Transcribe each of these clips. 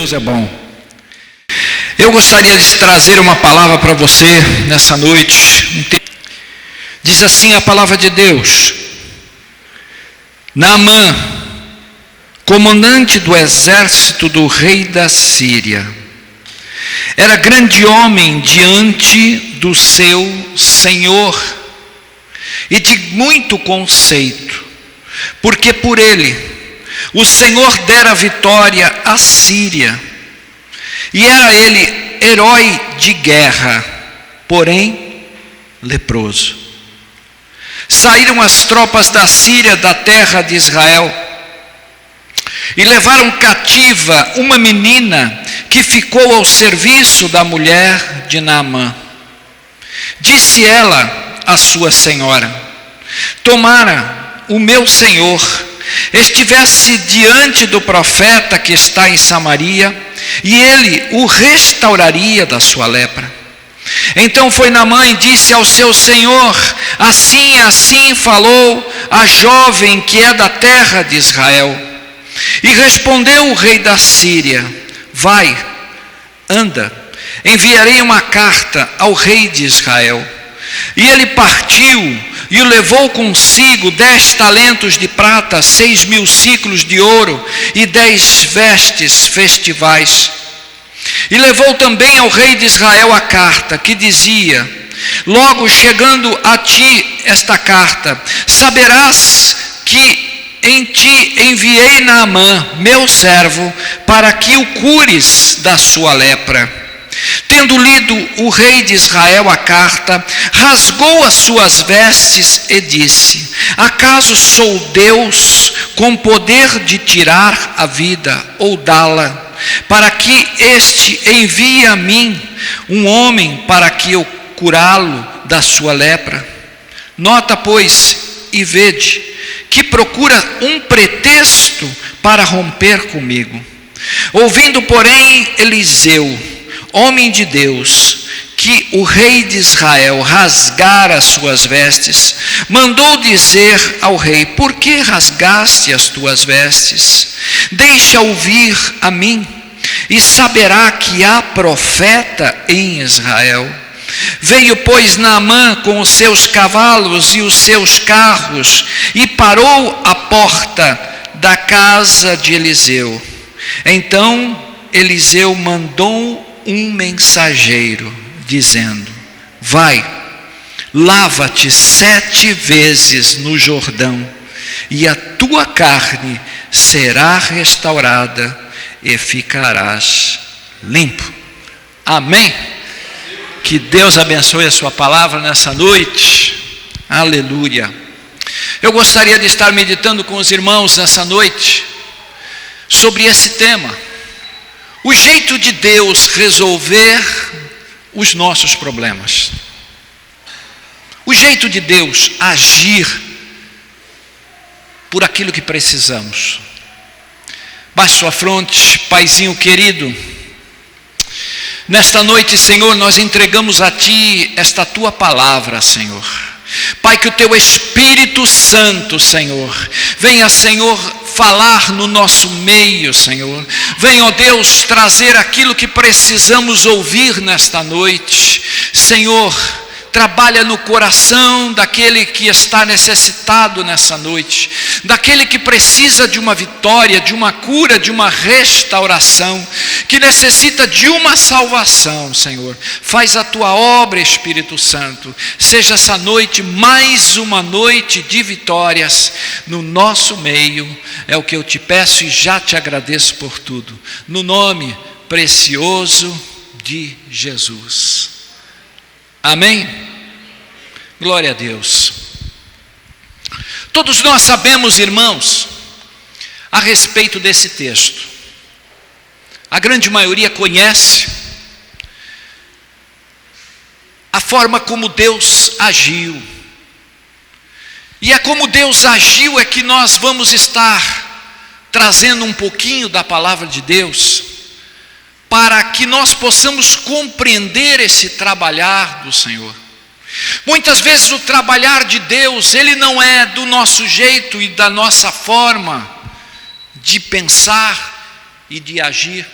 Deus é bom. Eu gostaria de trazer uma palavra para você nessa noite. Diz assim a palavra de Deus: Naamã, comandante do exército do rei da Síria, era grande homem diante do seu senhor e de muito conceito, porque por ele o Senhor dera vitória à Síria, e era ele herói de guerra, porém leproso. Saíram as tropas da Síria da terra de Israel e levaram cativa uma menina que ficou ao serviço da mulher de Naamã. Disse ela à sua senhora: tomara o meu senhor estivesse diante do profeta que está em Samaria, e ele o restauraria da sua lepra. Então foi Naamã e disse ao seu senhor: assim falou a jovem que é da terra de Israel. E respondeu o rei da Síria: vai, anda, enviarei uma carta ao rei de Israel. E ele partiu e o levou consigo 10 talentos de prata, 6.000 siclos de ouro e 10 vestes festivais. E levou também ao rei de Israel a carta que dizia: logo chegando a ti esta carta, saberás que em ti enviei Naamã, meu servo, para que o cures da sua lepra. Tendo lido o rei de Israel a carta, rasgou as suas vestes e disse: acaso sou Deus com poder de tirar a vida ou dá-la, para que este envie a mim um homem para que eu curá-lo da sua lepra? Nota, pois, e vede, que procura um pretexto para romper comigo. Ouvindo, porém, Eliseu, homem de Deus, que o rei de Israel rasgara as suas vestes, mandou dizer ao rei: por que rasgaste as tuas vestes? Deixa ouvir a mim, e saberá que há profeta em Israel. Veio, pois, Naamã com os seus cavalos e os seus carros, e parou à porta da casa de Eliseu. Então Eliseu mandou um mensageiro, dizendo: vai, lava-te 7 vezes no Jordão, e a tua carne será restaurada, e ficarás limpo. Amém? Que Deus abençoe a sua palavra nessa noite. Aleluia. Eu gostaria de estar meditando com os irmãos nessa noite sobre esse tema: o jeito de Deus resolver os nossos problemas. O jeito de Deus agir por aquilo que precisamos. Baixe sua fronte, Paizinho querido. Nesta noite, Senhor, nós entregamos a Ti esta Tua palavra, Senhor. Pai, que o Teu Espírito Santo, Senhor, venha, Senhor, falar no nosso meio, Senhor. Venha, ó Deus, trazer aquilo que precisamos ouvir nesta noite. Senhor, trabalha no coração daquele que está necessitado nessa noite, daquele que precisa de uma vitória, de uma cura, de uma restauração, que necessita de uma salvação, Senhor. Faz a Tua obra, Espírito Santo. Seja essa noite mais uma noite de vitórias no nosso meio. É o que eu te peço e já te agradeço por tudo. No nome precioso de Jesus. Amém? Glória a Deus. Todos nós sabemos, irmãos, a respeito desse texto. A grande maioria conhece a forma como Deus agiu. E é como Deus agiu é que nós vamos estar trazendo um pouquinho da palavra de Deus, para que nós possamos compreender esse trabalhar do Senhor. Muitas vezes o trabalhar de Deus, ele não é do nosso jeito e da nossa forma de pensar e de agir.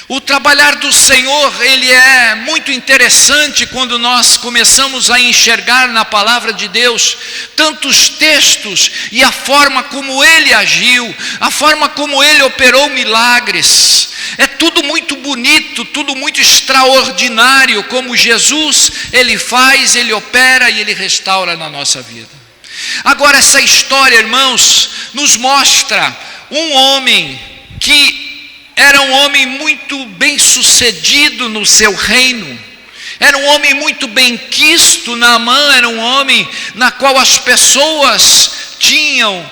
O trabalhar do Senhor, ele é muito interessante quando nós começamos a enxergar na palavra de Deus tantos textos e a forma como ele agiu, a forma como ele operou milagres. É tudo muito bonito, tudo muito extraordinário, como Jesus, ele faz, ele opera e ele restaura na nossa vida. Agora, essa história, irmãos, nos mostra um homem que era um homem muito bem sucedido no seu reino, era um homem muito bem quisto. Naamã era um homem na qual as pessoas tinham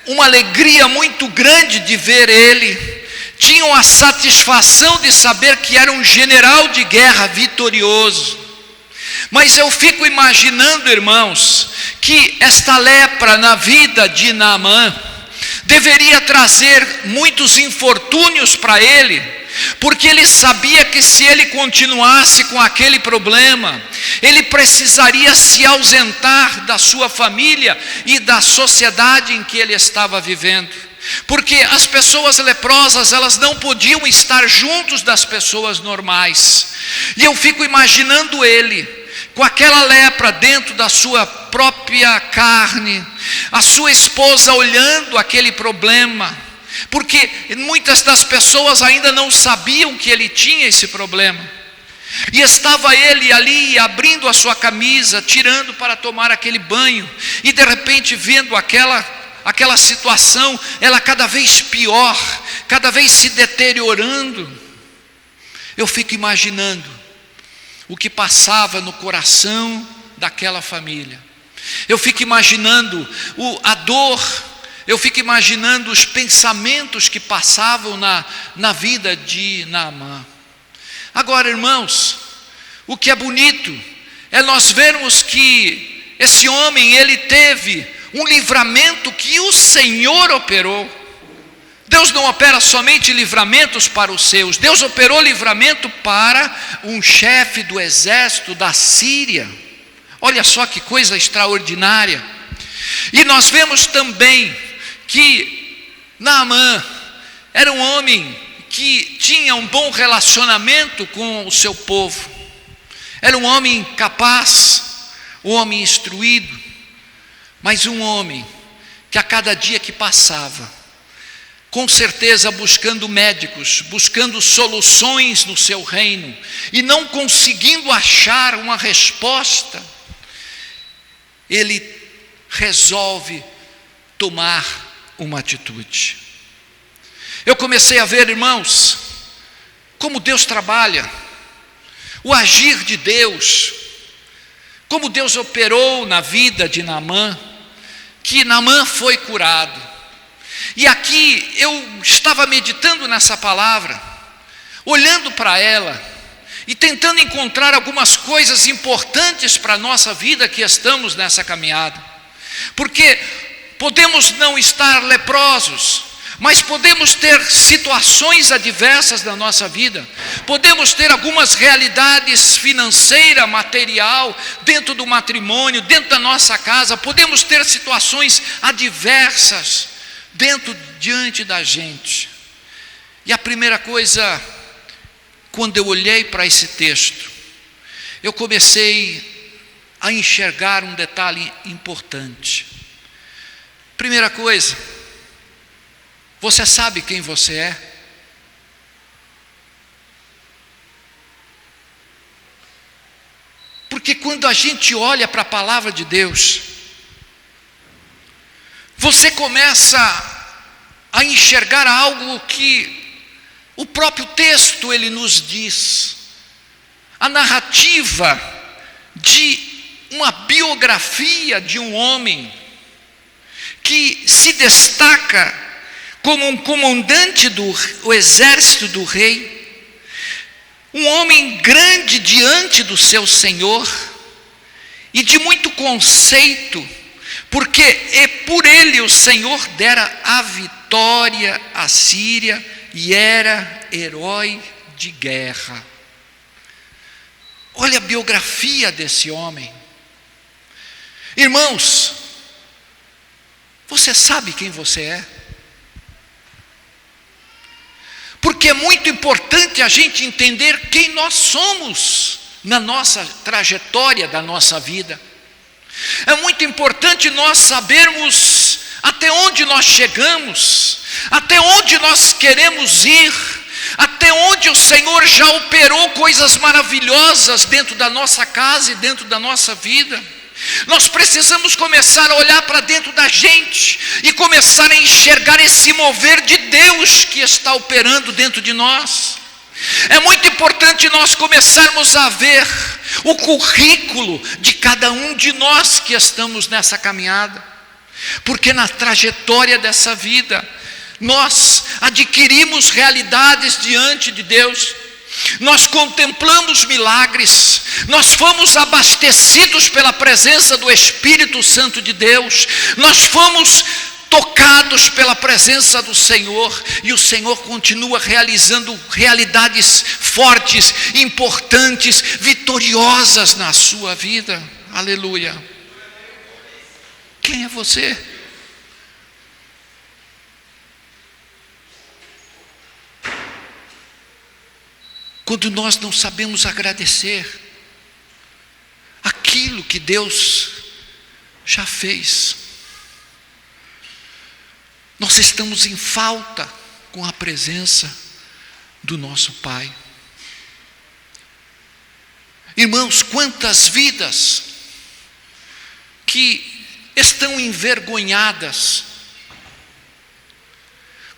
uma alegria muito grande de ver ele, tinham a satisfação de saber que era um general de guerra vitorioso. Mas eu fico imaginando, irmãos, que esta lepra na vida de Naamã deveria trazer muitos infortúnios para ele, porque ele sabia que se ele continuasse com aquele problema, ele precisaria se ausentar da sua família e da sociedade em que ele estava vivendo. Porque as pessoas leprosas, elas não podiam estar juntos das pessoas normais. E eu fico imaginando ele com aquela lepra dentro da sua própria carne, a sua esposa olhando aquele problema, porque muitas das pessoas ainda não sabiam que ele tinha esse problema, e estava ele ali abrindo a sua camisa, tirando para tomar aquele banho, e de repente vendo aquela situação, ela cada vez pior, cada vez se deteriorando. Eu fico imaginando o que passava no coração daquela família. Eu fico imaginando a dor, eu fico imaginando os pensamentos que passavam na vida de Naamã. Agora, irmãos, o que é bonito é nós vermos que esse homem, ele teve um livramento que o Senhor operou. Deus não opera somente livramentos para os seus, Deus operou livramento para um chefe do exército da Síria. Olha só que coisa extraordinária. E nós vemos também que Naamã era um homem que tinha um bom relacionamento com o seu povo, era um homem capaz, um homem instruído, mas um homem que a cada dia que passava, com certeza buscando médicos, buscando soluções no seu reino, e não conseguindo achar uma resposta, ele resolve tomar uma atitude. Eu comecei a ver, irmãos, como Deus trabalha, o agir de Deus, como Deus operou na vida de Naamã, que Naamã foi curado. E aqui eu estava meditando nessa palavra, olhando para ela e tentando encontrar algumas coisas importantes para a nossa vida que estamos nessa caminhada. Porque podemos não estar leprosos, mas podemos ter situações adversas na nossa vida, podemos ter algumas realidades financeira, material, dentro do matrimônio, dentro da nossa casa, podemos ter situações adversas diante da gente. E a primeira coisa, quando eu olhei para esse texto, eu comecei a enxergar um detalhe importante. Primeira coisa, você sabe quem você é? Porque quando a gente olha para a palavra de Deus, você começa a enxergar algo que o próprio texto ele nos diz. A narrativa de uma biografia de um homem que se destaca como um comandante do exército do rei, um homem grande diante do seu Senhor e de muito conceito, porque por ele o Senhor dera a vitória à Síria e era herói de guerra. Olha a biografia desse homem. Irmãos, você sabe quem você é? Porque Porque é muito importante a gente entender quem nós somos na nossa trajetória da nossa vida. É muito importante nós sabermos até onde nós chegamos, até onde nós queremos ir, até onde o Senhor já operou coisas maravilhosas dentro da nossa casa e dentro da nossa vida. Nós precisamos começar a olhar para dentro da gente e começar a enxergar esse mover de Deus que está operando dentro de nós. É muito importante nós começarmos a ver o currículo de cada um de nós que estamos nessa caminhada, porque na trajetória dessa vida nós adquirimos realidades diante de Deus, nós contemplamos milagres, nós fomos abastecidos pela presença do Espírito Santo de Deus, nós fomos tocados pela presença do Senhor, e o Senhor continua realizando realidades fortes, importantes, vitoriosas na sua vida. Aleluia. Quem é você? Quando nós não sabemos agradecer aquilo que Deus já fez, nós estamos em falta com a presença do nosso Pai. Irmãos, quantas vidas que estão envergonhadas,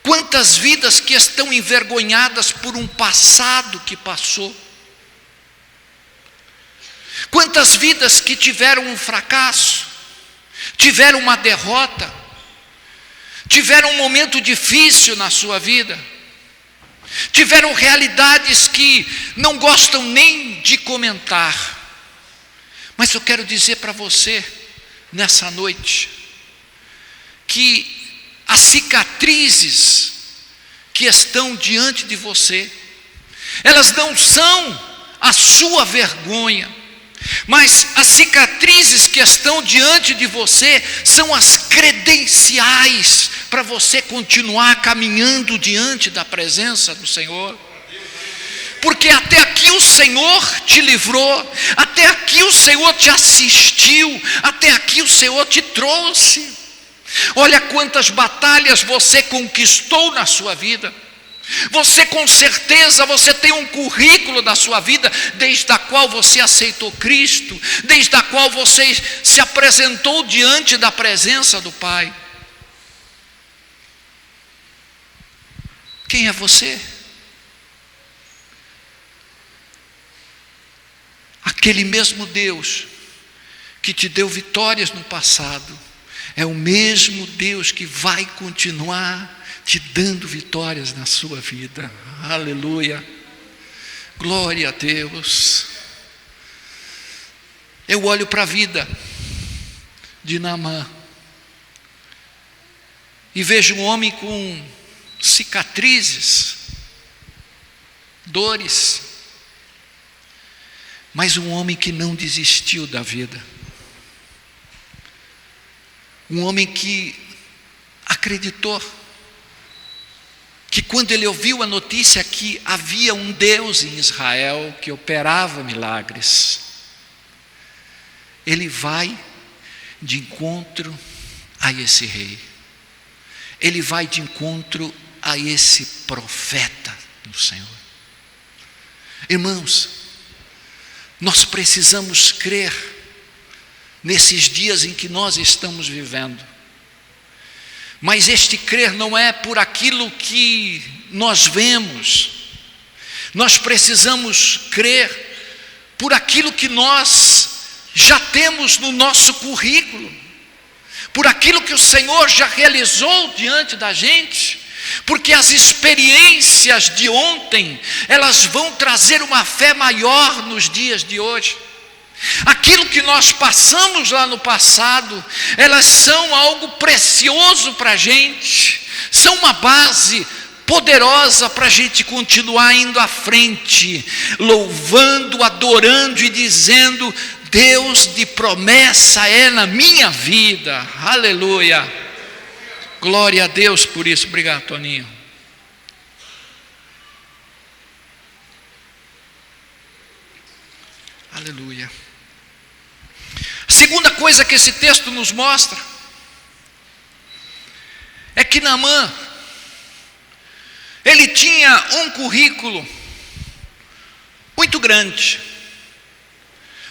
quantas vidas que estão envergonhadas por um passado que passou, quantas vidas que tiveram um fracasso, tiveram uma derrota, tiveram um momento difícil na sua vida, tiveram realidades que não gostam nem de comentar. Mas eu quero dizer para você, nessa noite, que as cicatrizes que estão diante de você, elas não são a sua vergonha, mas as cicatrizes que estão diante de você são as credenciais para você continuar caminhando diante da presença do Senhor. Porque até aqui o Senhor te livrou, até aqui o Senhor te assistiu, até aqui o Senhor te trouxe. Olha quantas batalhas você conquistou na sua vida. Você com certeza, você tem um currículo da sua vida, desde a qual você aceitou Cristo, desde a qual você se apresentou diante da presença do Pai. Quem é você? Aquele mesmo Deus que te deu vitórias no passado, é o mesmo Deus que vai continuar te dando vitórias na sua vida. Aleluia. Glória a Deus. Eu olho para a vida de Naamã e vejo um homem com cicatrizes, dores, mas um homem que não desistiu da vida. Um homem que acreditou que quando ele ouviu a notícia que havia um Deus em Israel que operava milagres, ele vai de encontro a esse rei, ele vai de encontro a esse profeta do Senhor. Irmãos, nós precisamos crer nesses dias em que nós estamos vivendo. Mas este crer não é por aquilo que nós vemos. Nós precisamos crer por aquilo que nós já temos no nosso currículo, por aquilo que o Senhor já realizou diante da gente, porque as experiências de ontem, elas vão trazer uma fé maior nos dias de hoje. Aquilo que nós passamos lá no passado, elas são algo precioso para a gente, são uma base poderosa para a gente continuar indo à frente, louvando, adorando e dizendo: Deus de promessa é na minha vida. Aleluia. Glória a Deus por isso. Obrigado, Toninho. Aleluia. A segunda coisa que esse texto nos mostra é que Naamã, ele tinha um currículo muito grande,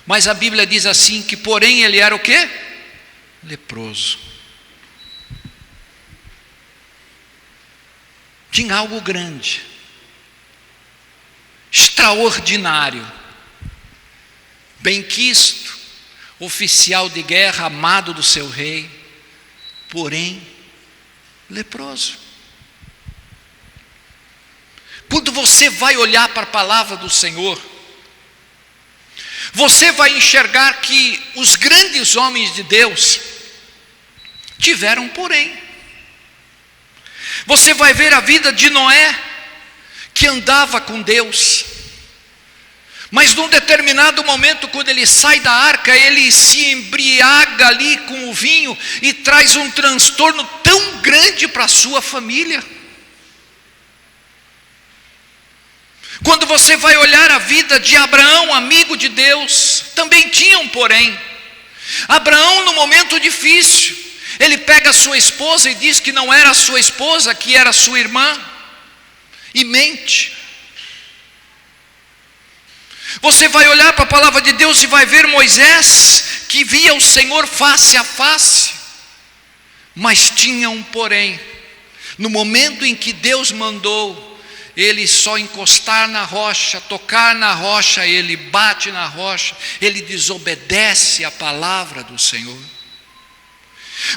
mas a Bíblia diz assim, que porém ele era o quê? Leproso. Tinha algo grande, extraordinário, benquisto, oficial de guerra, amado do seu rei, porém leproso. Quando você vai olhar para a palavra do Senhor, você vai enxergar que os grandes homens de Deus tiveram porém. Você vai ver a vida de Noé, que andava com Deus, mas num determinado momento, quando ele sai da arca, ele se embriaga ali com o vinho e traz um transtorno tão grande para a sua família. Quando você vai olhar a vida de Abraão, amigo de Deus, também tinha um porém. Abraão, no momento difícil, ele pega a sua esposa e diz que não era a sua esposa, que era sua irmã, e mente. Você vai olhar para a palavra de Deus e vai ver Moisés, que via o Senhor face a face, mas tinha um porém. No momento em que Deus mandou ele só encostar na rocha, tocar na rocha, ele bate na rocha, ele desobedece a palavra do Senhor.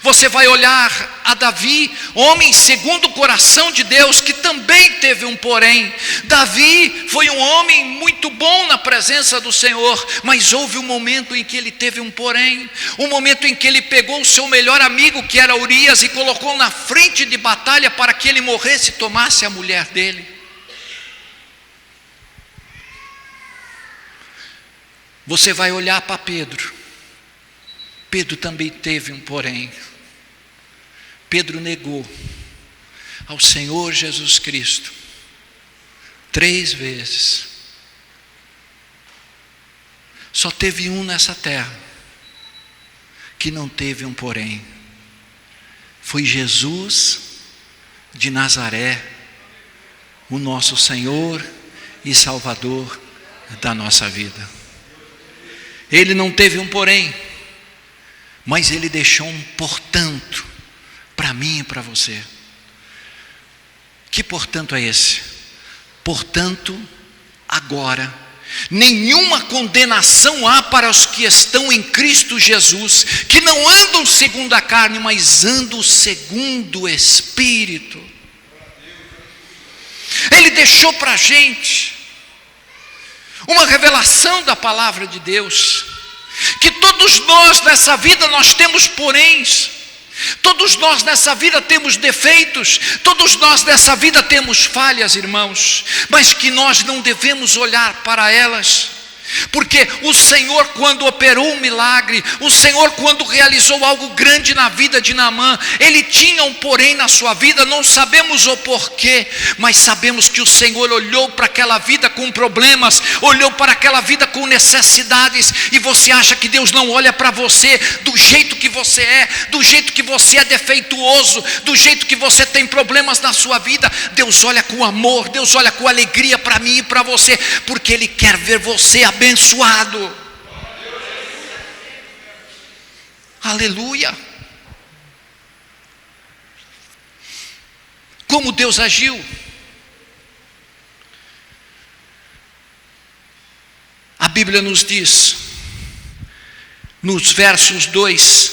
Você vai olhar a Davi, homem segundo o coração de Deus, que também teve um porém. Davi foi um homem muito bom na presença do Senhor, mas houve um momento em que ele teve um porém, um momento em que ele pegou o seu melhor amigo, que era Urias, e colocou na frente de batalha para que ele morresse e tomasse a mulher dele. Você vai olhar para Pedro. Pedro também teve um porém. Pedro negou ao Senhor Jesus Cristo 3 vezes. Só teve um nessa terra que não teve um porém. Foi Jesus de Nazaré, o nosso Senhor e Salvador da nossa vida. Ele não teve um porém, mas ele deixou um portanto para mim e para você. Que portanto é esse? Portanto, agora, nenhuma condenação há para os que estão em Cristo Jesus, que não andam segundo a carne, mas andam segundo o Espírito. Ele deixou para a gente uma revelação da palavra de Deus, que todos nós nessa vida nós temos poréns, todos nós nessa vida temos defeitos, todos nós nessa vida temos falhas, irmãos, mas que nós não devemos olhar para elas, porque o Senhor, quando operou um milagre, o Senhor, quando realizou algo grande na vida de Naamã, ele tinha um porém na sua vida. Não sabemos o porquê, mas sabemos que o Senhor olhou para aquela vida com problemas, olhou para aquela vida com necessidades. E você acha que Deus não olha para você do jeito que você é, do jeito que você é defeituoso, do jeito que você tem problemas na sua vida? Deus olha com amor, Deus olha com alegria para mim e para você, porque Ele quer ver você abençoado. Aleluia. Como Deus agiu? A Bíblia nos diz, nos versos 2,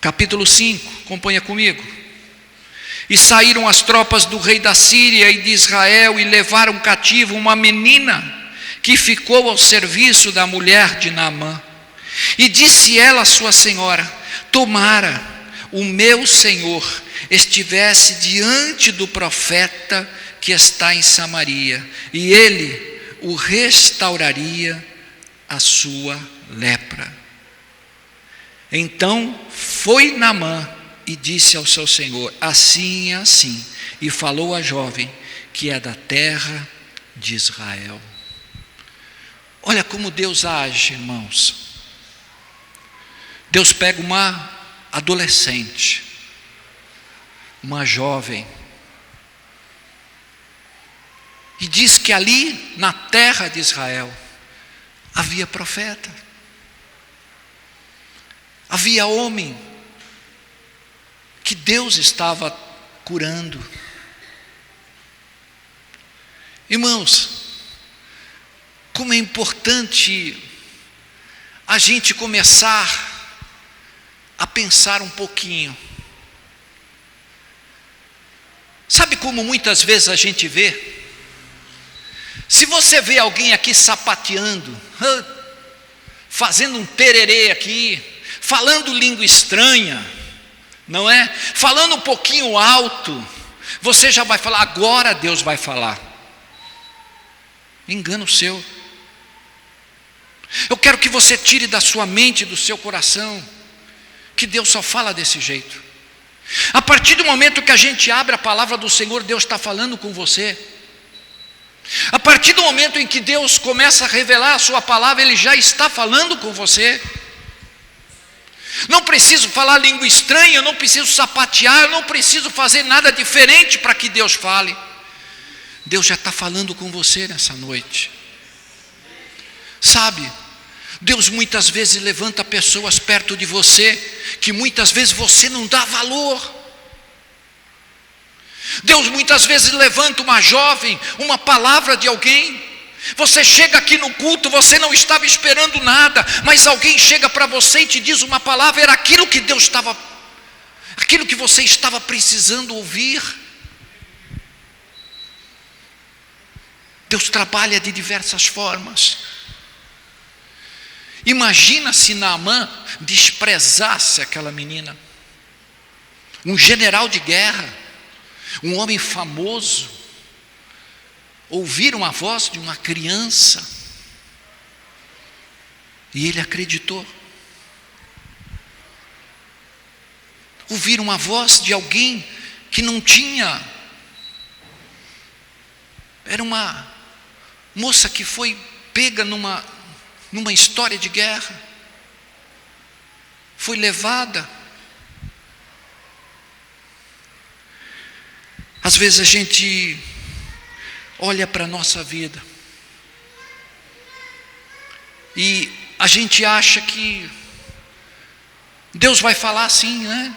capítulo 5, acompanha comigo. E saíram as tropas do rei da Síria e de Israel e levaram cativo uma menina que ficou ao serviço da mulher de Naamã. E disse ela à sua senhora: tomara o meu senhor estivesse diante do profeta que está em Samaria, e ele o restauraria a sua lepra. Então foi Naamã e disse ao seu senhor: assim e assim, e falou à jovem que é da terra de Israel. Olha como Deus age, irmãos. Deus pega uma adolescente, uma jovem, e diz que ali na terra de Israel havia profeta, havia homem que Deus estava curando. Irmãos, como é importante a gente começar a pensar um pouquinho. Sabe como muitas vezes a gente vê? Se você vê alguém aqui sapateando, fazendo um tererê aqui, falando língua estranha, não é? Falando um pouquinho alto, você já vai falar, agora Deus vai falar. Engano seu. Eu quero que você tire da sua mente, do seu coração, que Deus só fala desse jeito. A partir do momento que a gente abre a palavra do Senhor, Deus está falando com você. A partir do momento em que Deus começa a revelar a sua palavra, Ele já está falando com você. Não preciso falar língua estranha, eu não preciso sapatear, eu não preciso fazer nada diferente para que Deus fale. Deus já está falando com você nessa noite. Sabe, Deus muitas vezes levanta pessoas perto de você, que muitas vezes você não dá valor. Deus muitas vezes levanta uma jovem, uma palavra de alguém. Você chega aqui no culto, você não estava esperando nada, mas alguém chega para você e te diz uma palavra, era aquilo que Deus estava, aquilo que você estava precisando ouvir. Deus trabalha de diversas formas. Imagina se Naamã desprezasse aquela menina, um general de guerra, um homem famoso, ouvir uma voz de uma criança, e ele acreditou. Ouvir uma voz de alguém que não tinha, era uma moça que foi pega numa história de guerra, foi levada. Às vezes a gente olha para a nossa vida e a gente acha que Deus vai falar assim, né?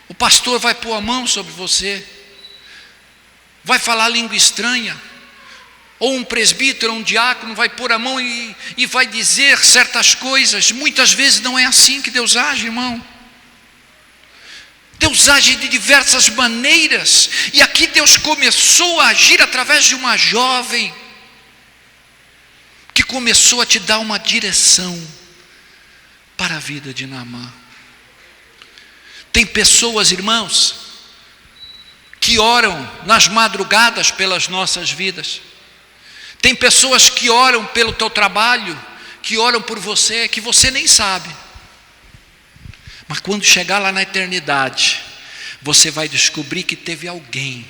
O pastor vai pôr a mão sobre você, vai falar língua estranha, ou um presbítero, um diácono vai pôr a mão e vai dizer certas coisas. Muitas vezes não é assim que Deus age, irmão. Deus age de diversas maneiras, e aqui Deus começou a agir através de uma jovem, que começou a te dar uma direção para a vida de Naamã. Tem pessoas, irmãos, que oram nas madrugadas pelas nossas vidas. Tem pessoas que oram pelo teu trabalho, que oram por você, que você nem sabe. Mas quando chegar lá na eternidade, você vai descobrir que teve alguém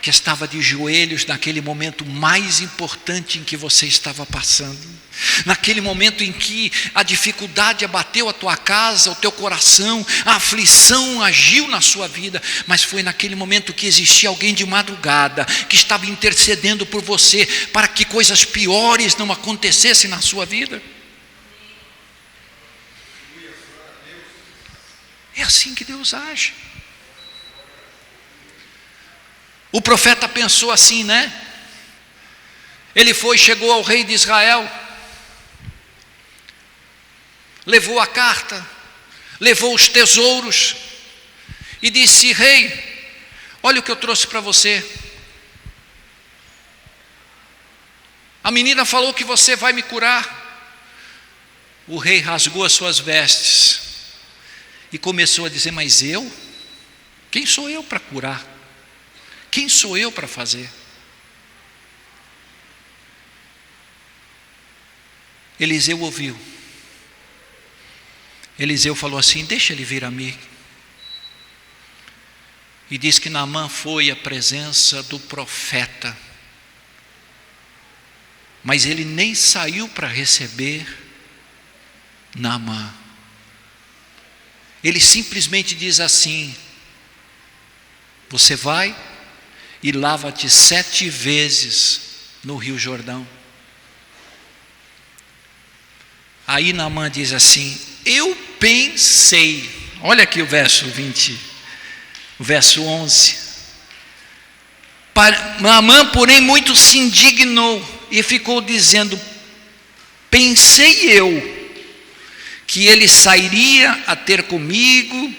que estava de joelhos naquele momento mais importante em que você estava passando. Naquele momento em que a dificuldade abateu a tua casa, o teu coração, a aflição agiu na sua vida, mas foi naquele momento que existia alguém de madrugada, que estava intercedendo por você, para que coisas piores não acontecessem na sua vida. É assim que Deus age. O profeta pensou assim, né? Ele chegou ao rei de Israel, levou a carta, levou os tesouros e disse: rei, olha o que eu trouxe para você. A menina falou que você vai me curar. O rei rasgou as suas vestes e começou a dizer: mas eu? Quem sou eu para curar? Quem sou eu para fazer? Eliseu ouviu. Eliseu falou assim: deixa ele vir a mim. E diz que Naamã foi à presença do profeta. Mas ele nem saiu para receber Naamã. Ele simplesmente diz assim: você vai e lava-te 7 vezes no Rio Jordão. Aí Naamã diz assim: eu pensei, olha aqui o verso 20, o verso 11. Naamã, porém, muito se indignou e ficou dizendo: pensei eu que ele sairia a ter comigo,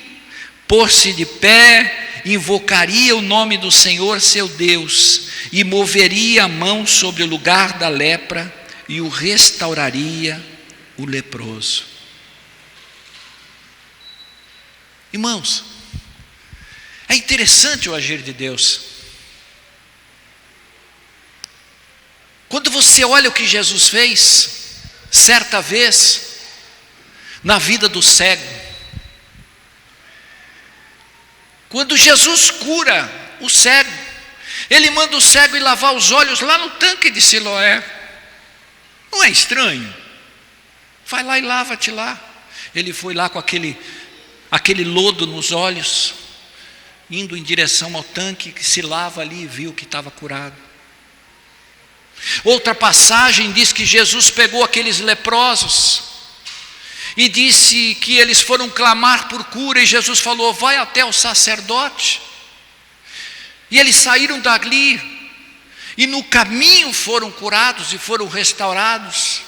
pôr-se de pé, invocaria o nome do Senhor seu Deus, e moveria a mão sobre o lugar da lepra, e o restauraria o leproso. Irmãos, é interessante o agir de Deus. Quando você olha o que Jesus fez, certa vez, na vida do cego, quando Jesus cura o cego, ele manda o cego ir lavar os olhos lá no tanque de Siloé. Não é estranho? Vai lá e lava-te lá. Ele foi lá com aquele lodo nos olhos, indo em direção ao tanque, que se lava ali e viu que estava curado. Outra passagem diz que Jesus pegou aqueles leprosos e disse que eles foram clamar por cura, e Jesus falou: vai até o sacerdote. E eles saíram dali, e no caminho foram curados e foram restaurados.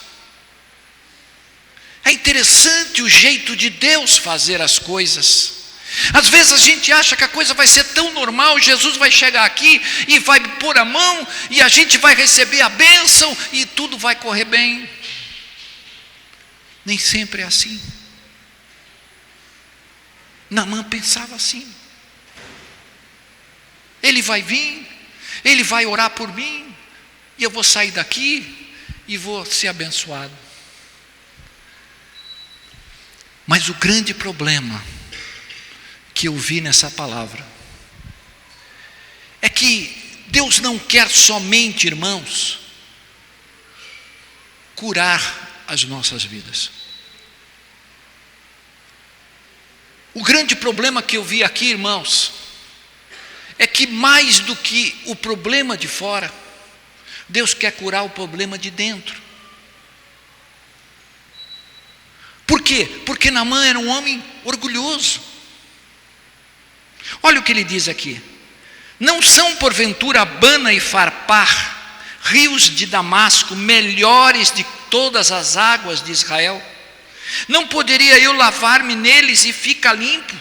É interessante o jeito de Deus fazer as coisas. Às vezes a gente acha que a coisa vai ser tão normal, Jesus vai chegar aqui e vai pôr a mão, e a gente vai receber a bênção, e tudo vai correr bem. Nem sempre é assim. Naamã pensava assim: ele vai vir, ele vai orar por mim, e eu vou sair daqui e vou ser abençoado. Mas o grande problema que eu vi nessa palavra é que Deus não quer somente, irmãos, curar as nossas vidas. O grande problema que eu vi aqui, irmãos, é que mais do que o problema de fora, Deus quer curar o problema de dentro. Por quê? Porque Naamã era um homem orgulhoso. Olha o que ele diz aqui: não são porventura Abana e Farpar, rios de Damasco, melhores de todas as águas de Israel? Não poderia eu lavar-me neles e ficar limpo?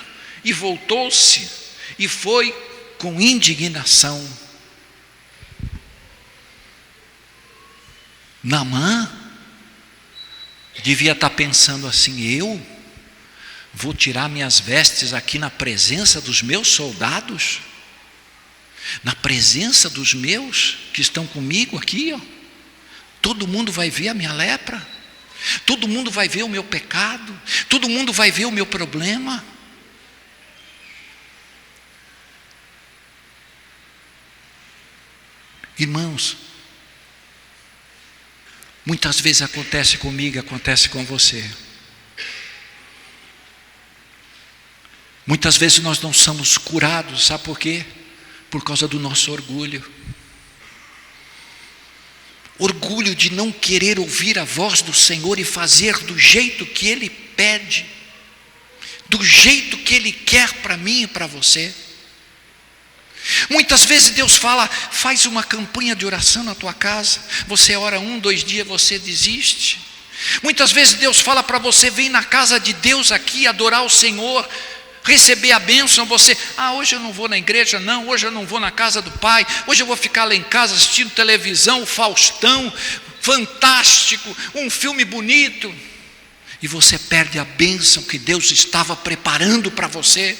E voltou-se e foi com indignação. Naamã devia estar pensando assim: eu vou tirar minhas vestes aqui na presença dos meus soldados, na presença dos meus que estão comigo aqui, ó. Todo mundo vai ver a minha lepra, todo mundo vai ver o meu pecado, todo mundo vai ver o meu problema. Irmãos, muitas vezes acontece comigo, acontece com você. Muitas vezes nós não somos curados, sabe por quê? Por causa do nosso orgulho. Orgulho de não querer ouvir a voz do Senhor e fazer do jeito que Ele pede, do jeito que Ele quer para mim e para você. Muitas vezes Deus fala: faz uma campanha de oração na tua casa. Você ora 1, 2 dias, você desiste. Muitas vezes Deus fala para você: vem na casa de Deus aqui adorar o Senhor, receber a bênção. Você: hoje eu não vou na igreja, não, hoje eu não vou na casa do Pai, hoje eu vou ficar lá em casa assistindo televisão, o Faustão, fantástico, um filme bonito. E você perde a bênção que Deus estava preparando para você.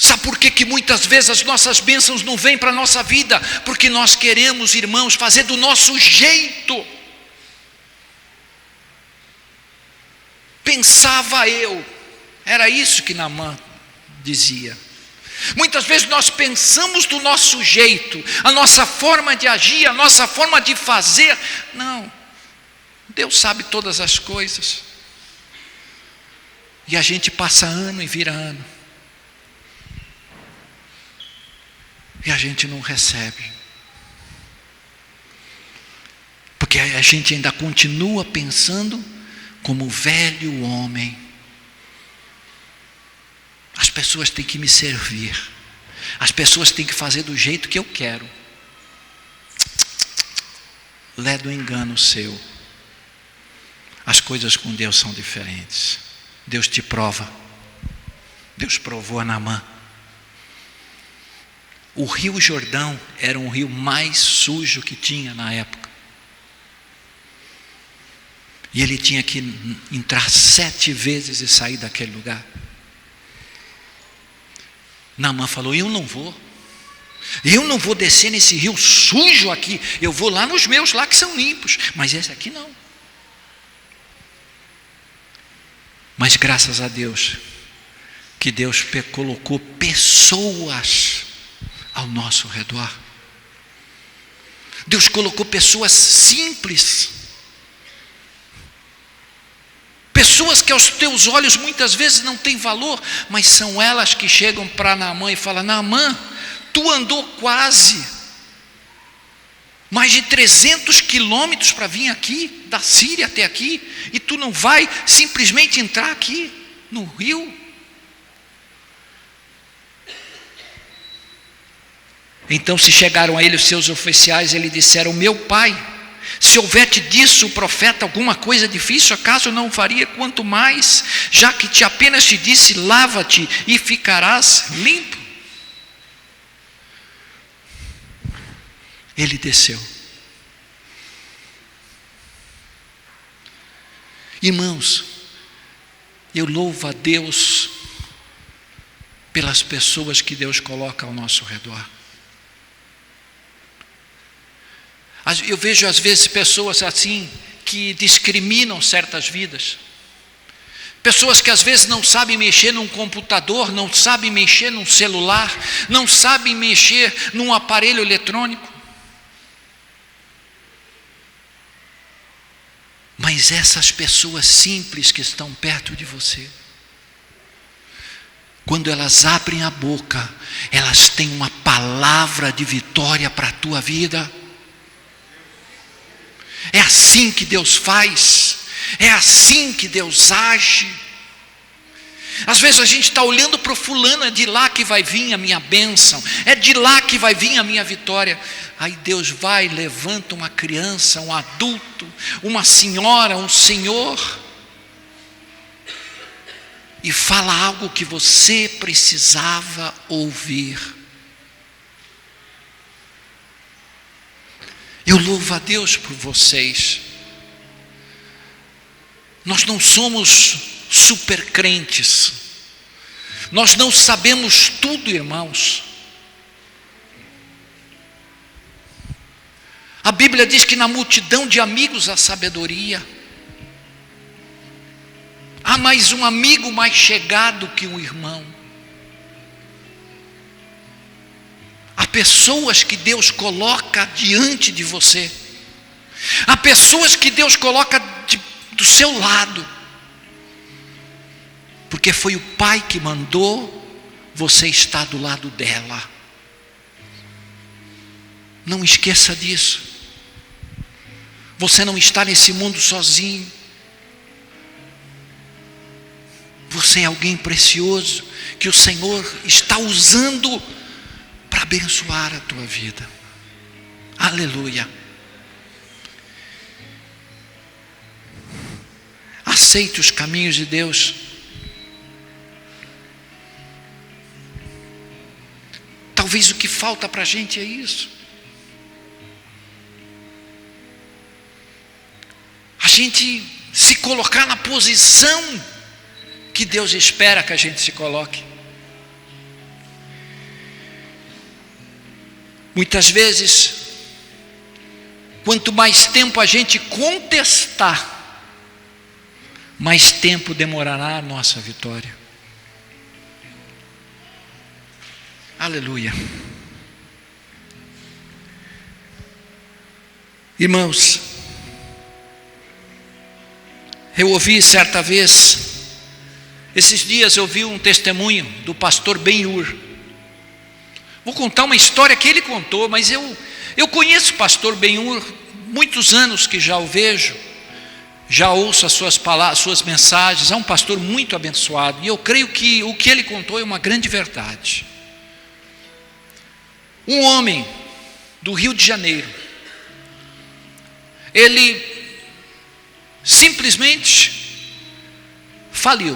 Sabe por que muitas vezes as nossas bênçãos não vêm para a nossa vida? Porque nós queremos, irmãos, fazer do nosso jeito. Pensava eu, era isso que Naamã dizia. Muitas vezes nós pensamos do nosso jeito, a nossa forma de agir, a nossa forma de fazer. Não, Deus sabe todas as coisas. E a gente passa ano e vira ano. E a gente não recebe. Porque a gente ainda continua pensando como o velho homem. As pessoas têm que me servir. As pessoas têm que fazer do jeito que eu quero. Lé do engano seu. As coisas com Deus são diferentes. Deus te prova. Deus provou a Naamã. O rio Jordão era um rio mais sujo que tinha na época. E ele tinha que entrar 7 vezes e sair daquele lugar. Naamã falou: eu não vou descer nesse rio sujo aqui. Eu vou lá nos meus, lá que são limpos. Mas esse aqui não. Mas graças a Deus, que Deus colocou pessoas ao nosso redor. Deus colocou pessoas simples. Pessoas que aos teus olhos muitas vezes não têm valor, mas são elas que chegam para Naamã e falam: Naamã, tu andou quase mais de 300 quilômetros para vir aqui, da Síria até aqui, e tu não vai simplesmente entrar aqui no rio? Então se chegaram a ele os seus oficiais, ele disseram: meu pai, se houvesse disso o profeta alguma coisa difícil, acaso não faria? Quanto mais, já que apenas te disse: lava-te e ficarás limpo. Ele desceu. Irmãos, eu louvo a Deus pelas pessoas que Deus coloca ao nosso redor. Eu vejo às vezes pessoas assim que discriminam certas vidas. Pessoas que às vezes não sabem mexer num computador, não sabem mexer num celular, não sabem mexer num aparelho eletrônico. Mas essas pessoas simples que estão perto de você, quando elas abrem a boca, elas têm uma palavra de vitória para a tua vida. É assim que Deus faz, é assim que Deus age. Às vezes a gente está olhando para o fulano: é de lá que vai vir a minha bênção, é de lá que vai vir a minha vitória. Aí Deus vai, levanta uma criança, um adulto, uma senhora, um senhor, e fala algo que você precisava ouvir. Eu louvo a Deus por vocês. Nós não somos super crentes. Nós não sabemos tudo, irmãos. A Bíblia diz que na multidão de amigos há sabedoria. Há mais um amigo mais chegado que um irmão. Há pessoas que Deus coloca diante de você. Há pessoas que Deus coloca do seu lado. Porque foi o Pai que mandou você estar do lado dela. Não esqueça disso. Você não está nesse mundo sozinho. Você é alguém precioso que o Senhor está usando para abençoar a tua vida. Aleluia. Aceite os caminhos de Deus. Talvez o que falta para a gente é isso. A gente se colocar na posição que Deus espera que a gente se coloque. Muitas vezes, quanto mais tempo a gente contestar, mais tempo demorará a nossa vitória. Aleluia. Irmãos, eu ouvi certa vez, esses dias eu vi um testemunho do pastor Ben-Hur. Vou contar uma história que ele contou, mas eu conheço o pastor Ben-Hur, muitos anos que já o vejo, já ouço as suas palavras, suas mensagens. É um pastor muito abençoado, e eu creio que o que ele contou é uma grande verdade. Um homem do Rio de Janeiro, ele simplesmente faliu.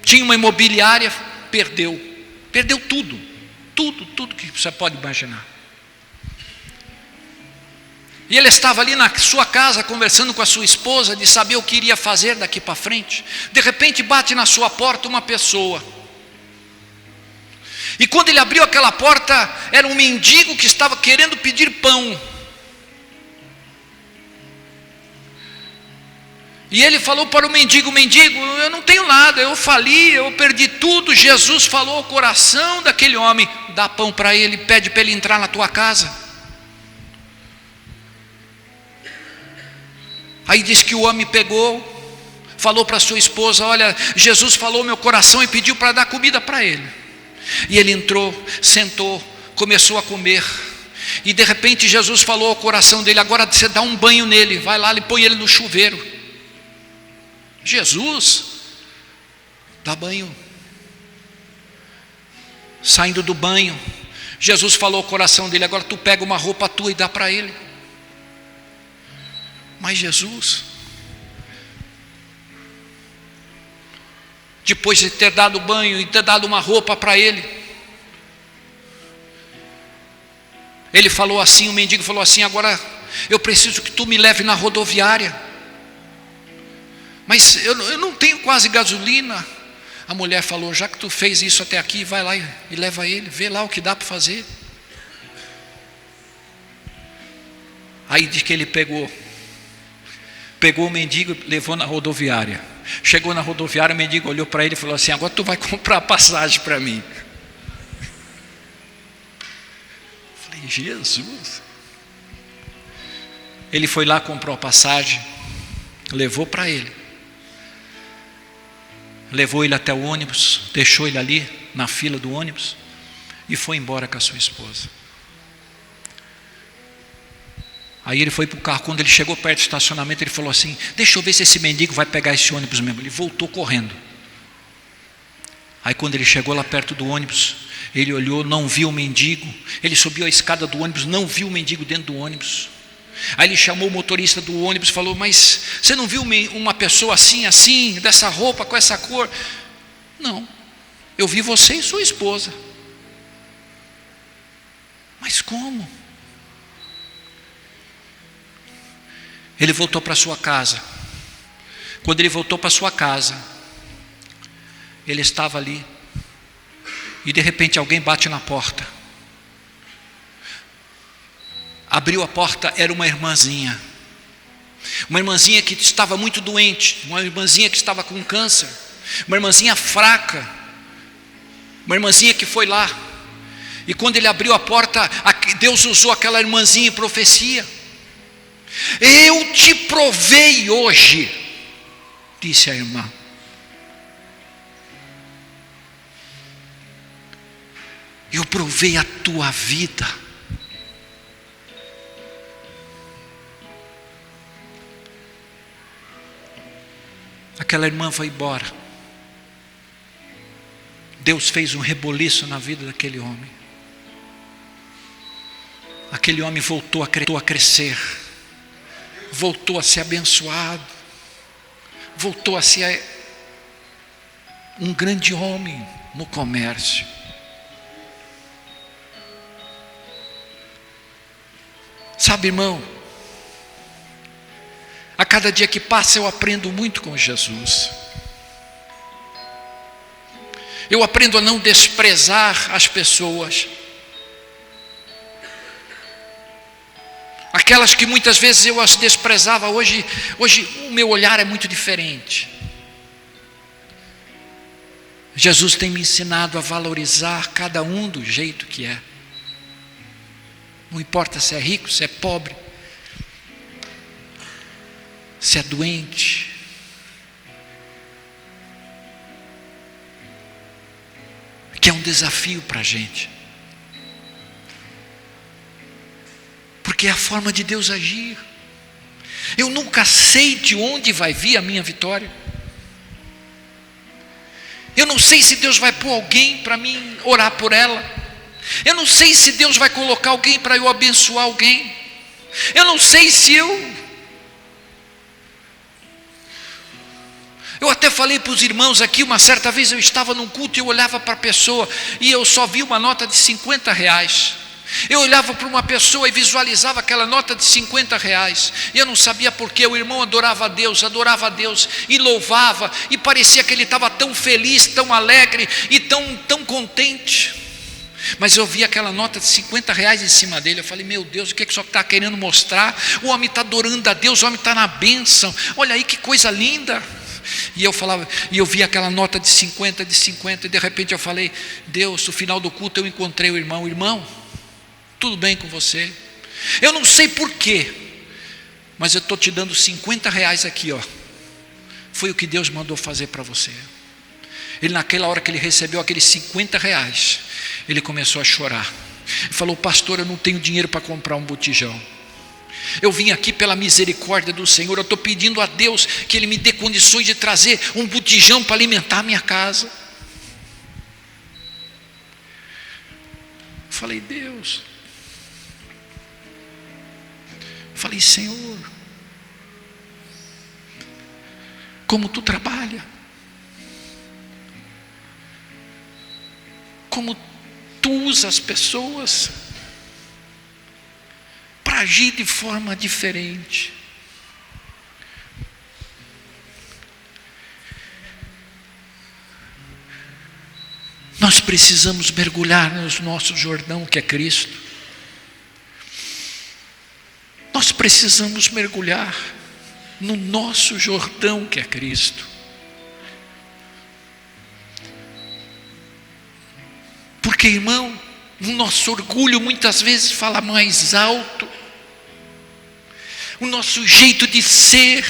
Tinha uma imobiliária, perdeu tudo que você pode imaginar. E ele estava ali na sua casa conversando com a sua esposa, de saber o que iria fazer daqui para frente. De repente bate na sua porta uma pessoa. E quando ele abriu aquela porta, era um mendigo que estava querendo pedir pão. E ele falou para o mendigo: mendigo, eu não tenho nada, eu fali, eu perdi tudo. Jesus falou ao coração daquele homem: dá pão para ele, pede para ele entrar na tua casa. Aí diz que o homem pegou, falou para sua esposa: olha, Jesus falou ao meu coração e pediu para dar comida para ele. E ele entrou, sentou, começou a comer. E de repente Jesus falou ao coração dele: agora você dá um banho nele, vai lá e põe ele no chuveiro. Jesus dá banho. Saindo do banho, Jesus falou ao coração dele: agora tu pega uma roupa tua e dá para ele. Mas Jesus, depois de ter dado banho e ter dado uma roupa para ele, ele falou assim, o mendigo falou assim: agora eu preciso que tu me leve na rodoviária, mas eu não tenho quase gasolina. A mulher falou: já que tu fez isso até aqui, vai lá e leva ele, vê lá o que dá para fazer. Aí diz que ele pegou o mendigo, levou na rodoviária. Chegou na rodoviária, o mendigo olhou para ele e falou assim: agora tu vai comprar a passagem para mim. Falei: Jesus. Ele foi lá, comprou a passagem, levou para ele. Levou ele até o ônibus, deixou ele ali na fila do ônibus e foi embora com a sua esposa. Aí ele foi para o carro. Quando ele chegou perto do estacionamento, ele falou assim: deixa eu ver se esse mendigo vai pegar esse ônibus mesmo. Ele voltou correndo. Aí quando ele chegou lá perto do ônibus, ele olhou, não viu o mendigo. Ele subiu a escada do ônibus, não viu o mendigo dentro do ônibus. Aí ele chamou o motorista do ônibus e falou: mas você não viu uma pessoa assim, dessa roupa, com essa cor? Não, eu vi você e sua esposa. Mas como? Ele voltou para sua casa. Quando ele voltou para sua casa, ele estava ali, e de repente alguém bate na porta. Abriu a porta, era uma irmãzinha que estava muito doente, uma irmãzinha que estava com câncer, uma irmãzinha fraca, uma irmãzinha que foi lá. E quando ele abriu a porta, Deus usou aquela irmãzinha em profecia. Eu te provei hoje, disse a irmã. Eu provei a tua vida. Aquela irmã foi embora. Deus fez um reboliço na vida daquele homem. Aquele homem voltou a crescer, voltou a ser abençoado, voltou a ser um grande homem no comércio. Sabe, irmão, a cada dia que passa eu aprendo muito com Jesus. Eu aprendo a não desprezar as pessoas. Aquelas que muitas vezes eu as desprezava, hoje o meu olhar é muito diferente. Jesus tem me ensinado a valorizar cada um do jeito que é. Não importa se é rico, se é pobre, se é doente. Que é um desafio para a gente. Porque é a forma de Deus agir. Eu nunca sei de onde vai vir a minha vitória. Eu não sei se Deus vai pôr alguém para mim orar por ela. Eu não sei se Deus vai colocar alguém para eu abençoar alguém. Eu não sei se eu até falei para os irmãos aqui, uma certa vez eu estava num culto e eu olhava para a pessoa e eu só vi uma nota de R$50. Eu olhava para uma pessoa e visualizava aquela nota de R$50 e eu não sabia porquê. O irmão adorava a Deus e louvava, e parecia que ele estava tão feliz, tão alegre e tão contente. Mas eu vi aquela nota de R$50 em cima dele. Eu falei, meu Deus, o que é que o senhor está querendo mostrar? O homem está adorando a Deus, o homem está na bênção, olha aí que coisa linda. E eu falava, e eu vi aquela nota de 50, e de repente eu falei, Deus, no final do culto eu encontrei o irmão, tudo bem com você? Eu não sei porquê, mas eu estou te dando R$50 aqui, ó. Foi o que Deus mandou fazer para você. Ele, naquela hora que ele recebeu aqueles R$50, ele começou a chorar. Ele falou, pastor, eu não tenho dinheiro para comprar um botijão. Eu vim aqui pela misericórdia do Senhor, eu estou pedindo a Deus que Ele me dê condições de trazer um botijão para alimentar a minha casa. Falei, Deus. Falei, Senhor, como Tu trabalha, como Tu usa as pessoas para agir de forma diferente. Nós precisamos mergulhar no nosso Jordão, que é Cristo. Nós precisamos mergulhar no nosso Jordão, que é Cristo. Porque, irmão, o nosso orgulho muitas vezes fala mais alto. O nosso jeito de ser,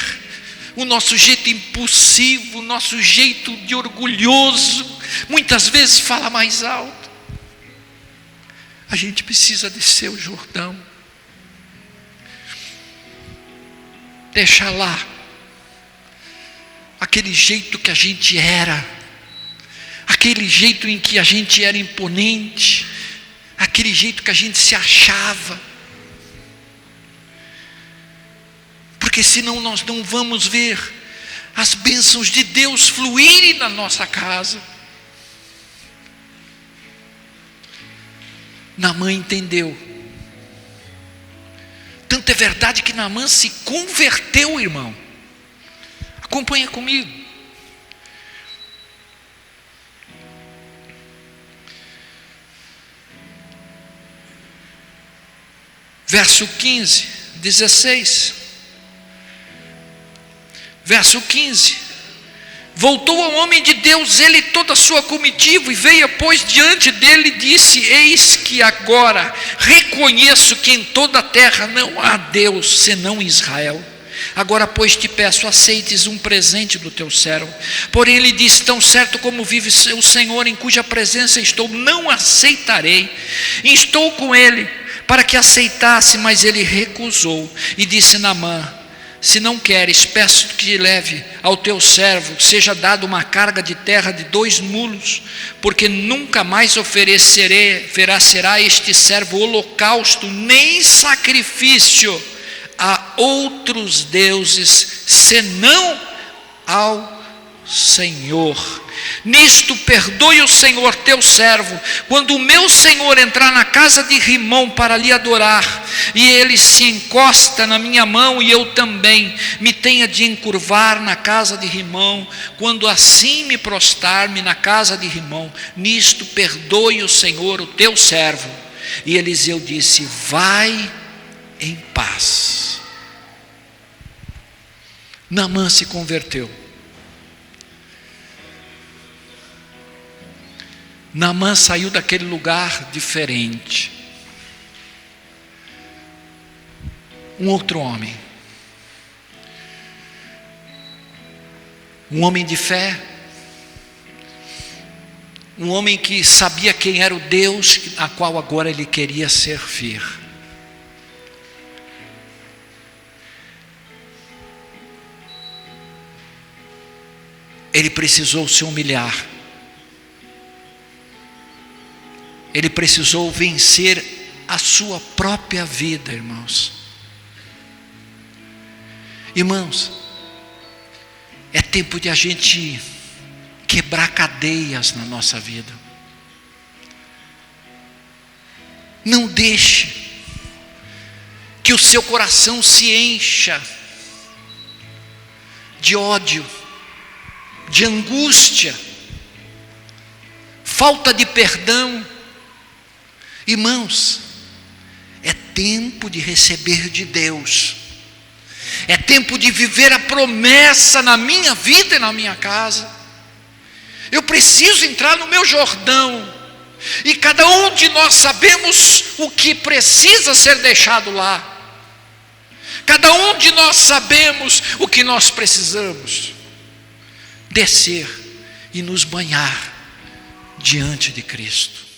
o nosso jeito impulsivo, o nosso jeito de orgulhoso, muitas vezes fala mais alto. A gente precisa descer o Jordão, deixar lá aquele jeito que a gente era, aquele jeito em que a gente era imponente, aquele jeito que a gente se achava. Porque senão nós não vamos ver as bênçãos de Deus fluírem na nossa casa. Naamã entendeu. Tanto é verdade que Naamã se converteu, irmão. Acompanha comigo. Verso 15, 16. Verso 15. Voltou ao homem de Deus, ele e toda a sua comitiva, e veio, pois, diante dele e disse, eis que agora reconheço que em toda a terra não há Deus, senão em Israel. Agora, pois, te peço, aceites um presente do teu servo. Porém ele disse, tão certo como vive o Senhor, em cuja presença estou, não aceitarei. Instou com ele para que aceitasse, mas ele recusou. E disse Naamã, se não queres, peço que leve ao teu servo, seja dado uma carga de terra de 2 mulos, porque nunca mais oferecerá este servo holocausto, nem sacrifício a outros deuses, senão ao Senhor. Nisto perdoe o Senhor teu servo, quando o meu senhor entrar na casa de Rimom para lhe adorar, e ele se encosta na minha mão, e eu também me tenha de encurvar na casa de Rimom, quando assim me prostrar-me na casa de Rimom. Nisto perdoe o Senhor o teu servo. E Eliseu disse, vai em paz. Naamã se converteu. Naamã saiu daquele lugar diferente. Um outro homem. Um homem de fé. Um homem que sabia quem era o Deus a qual agora ele queria servir. Ele precisou se humilhar. Ele precisou vencer a sua própria vida, irmãos. Irmãos, é tempo de a gente quebrar cadeias na nossa vida. Não deixe que o seu coração se encha de ódio, de angústia, falta de perdão. Irmãos, é tempo de receber de Deus. É tempo de viver a promessa na minha vida e na minha casa. Eu preciso entrar no meu Jordão. E cada um de nós sabemos o que precisa ser deixado lá. Cada um de nós sabemos o que nós precisamos. Descer e nos banhar diante de Cristo.